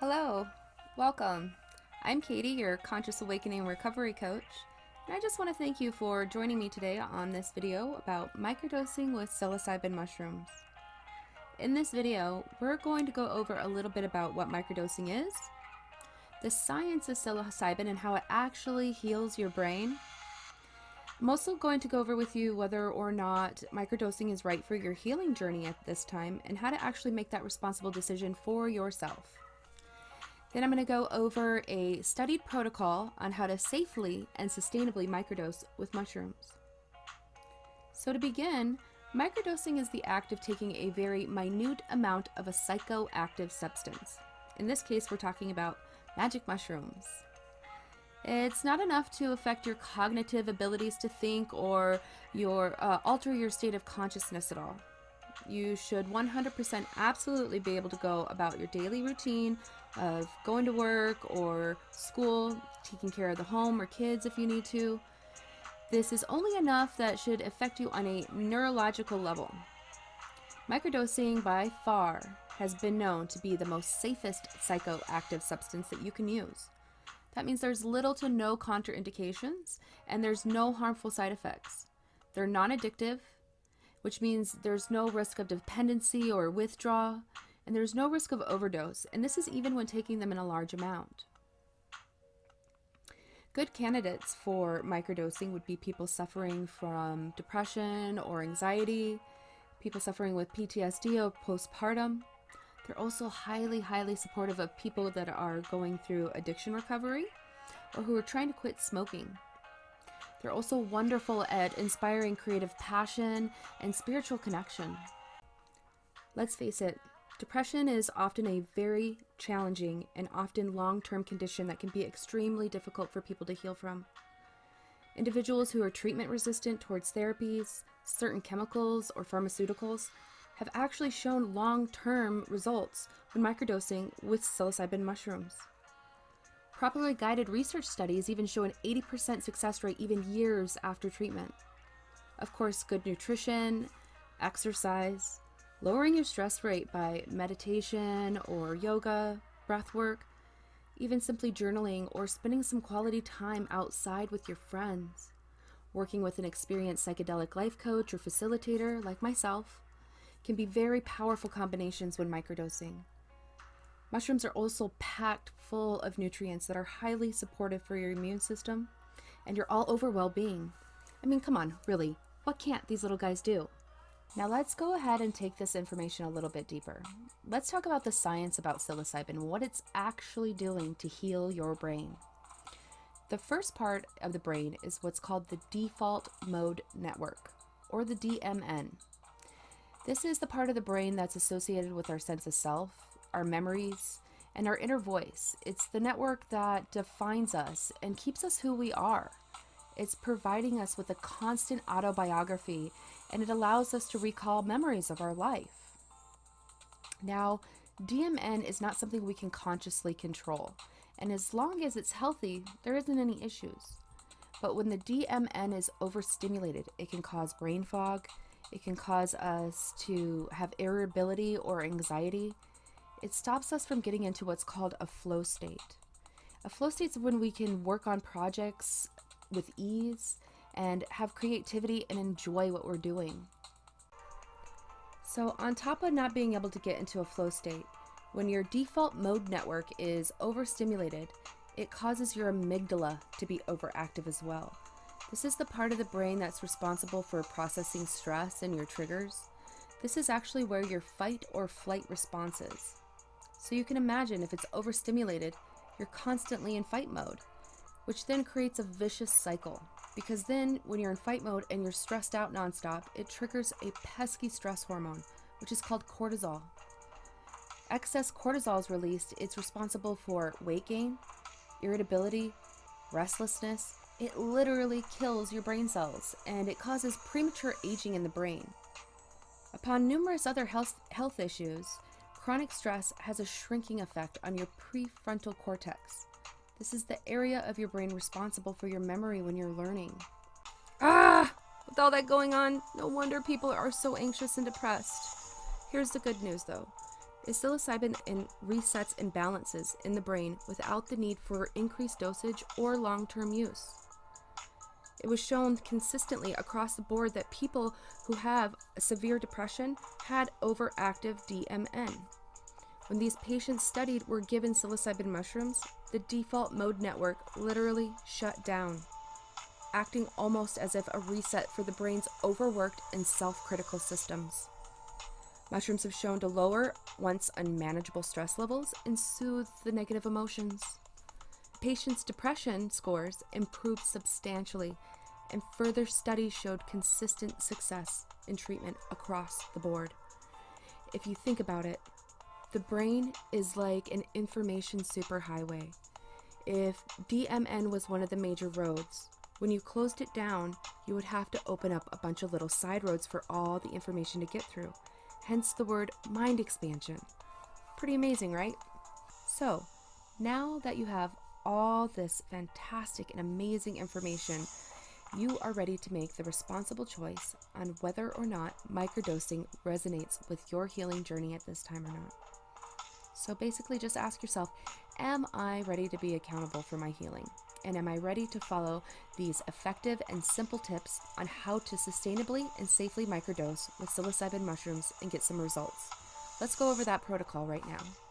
Hello, welcome. I'm Katie, your Conscious Awakening Recovery Coach, and I just want to thank you for joining me today on this video about microdosing with psilocybin mushrooms. In this video, we're going to go over a little bit about what microdosing is, the science of psilocybin and how it actually heals your brain. I'm also going to go over with you whether or not microdosing is right for your healing journey at this time and how to actually make that responsible decision for yourself. Then I'm going to go over a studied protocol on how to safely and sustainably microdose with mushrooms. So to begin, microdosing is the act of taking a very minute amount of a psychoactive substance. In this case, we're talking about magic mushrooms. It's not enough to affect your cognitive abilities to think or alter your state of consciousness at all. You should 100% absolutely be able to go about your daily routine of going to work or school, taking care of the home or kids if you need to. This is only enough that should affect you on a neurological level. Microdosing by far has been known to be the most safest psychoactive substance that you can use. That means there's little to no contraindications and there's no harmful side effects. They're non-addictive, which means there's no risk of dependency or withdrawal, and there's no risk of overdose, and this is even when taking them in a large amount. Good candidates for microdosing would be people suffering from depression or anxiety, people suffering with PTSD or postpartum. They're also highly supportive of people that are going through addiction recovery or who are trying to quit smoking. They're also wonderful at inspiring creative passion and spiritual connection. Let's face it, depression is often a very challenging and often long-term condition that can be extremely difficult for people to heal from. Individuals who are treatment resistant towards therapies, certain chemicals, or pharmaceuticals have actually shown long-term results when microdosing with psilocybin mushrooms. Properly guided research studies even show an 80% success rate even years after treatment. Of course, good nutrition, exercise, lowering your stress rate by meditation or yoga, breath work, even simply journaling or spending some quality time outside with your friends, working with an experienced psychedelic life coach or facilitator like myself, can be very powerful combinations when microdosing. Mushrooms are also packed full of nutrients that are highly supportive for your immune system and your all over well-being. I mean, come on, really, what can't these little guys do? Now let's go ahead and take this information a little bit deeper. Let's talk about the science about psilocybin, what it's actually doing to heal your brain. The first part of the brain is what's called the default mode network, or the DMN. This is the part of the brain that's associated with our sense of self, our memories, and our inner voice. It's the network that defines us and keeps us who we are. It's providing us with a constant autobiography, and it allows us to recall memories of our life. Now, DMN is not something we can consciously control, and as long as it's healthy, there isn't any issues. But when the DMN is overstimulated, it can cause brain fog, it can cause us to have irritability or anxiety. It stops us from getting into what's called a flow state. A flow state is when we can work on projects with ease and have creativity and enjoy what we're doing. So on top of not being able to get into a flow state, when your default mode network is overstimulated, it causes your amygdala to be overactive as well. This is the part of the brain that's responsible for processing stress and your triggers. This is actually where your fight or flight response is. So you can imagine if it's overstimulated, you're constantly in fight mode, which then creates a vicious cycle. Because then when you're in fight mode and you're stressed out nonstop, it triggers a pesky stress hormone, which is called cortisol. Excess cortisol is released. It's responsible for weight gain, irritability, restlessness. It literally kills your brain cells, and it causes premature aging in the brain. Upon numerous other health issues, chronic stress has a shrinking effect on your prefrontal cortex. This is the area of your brain responsible for your memory when you're learning. With all that going on, no wonder people are so anxious and depressed. Here's the good news though. is psilocybin resets imbalances in the brain without the need for increased dosage or long-term use. It was shown consistently across the board that people who have severe depression had overactive DMN. When these patients studied were given psilocybin mushrooms, the default mode network literally shut down, acting almost as if a reset for the brain's overworked and self-critical systems. Mushrooms have shown to lower once unmanageable stress levels and soothe the negative emotions. Patients' depression scores improved substantially, and further studies showed consistent success in treatment across the board. If you think about it, the brain is like an information superhighway. If DMN was one of the major roads, when you closed it down, you would have to open up a bunch of little side roads for all the information to get through. Hence the word mind expansion. Pretty amazing, right? So, now that you have all this fantastic and amazing information, you are ready to make the responsible choice on whether or not microdosing resonates with your healing journey at this time or not. So basically just ask yourself, am I ready to be accountable for my healing? And am I ready to follow these effective and simple tips on how to sustainably and safely microdose with psilocybin mushrooms and get some results? Let's go over that protocol right now.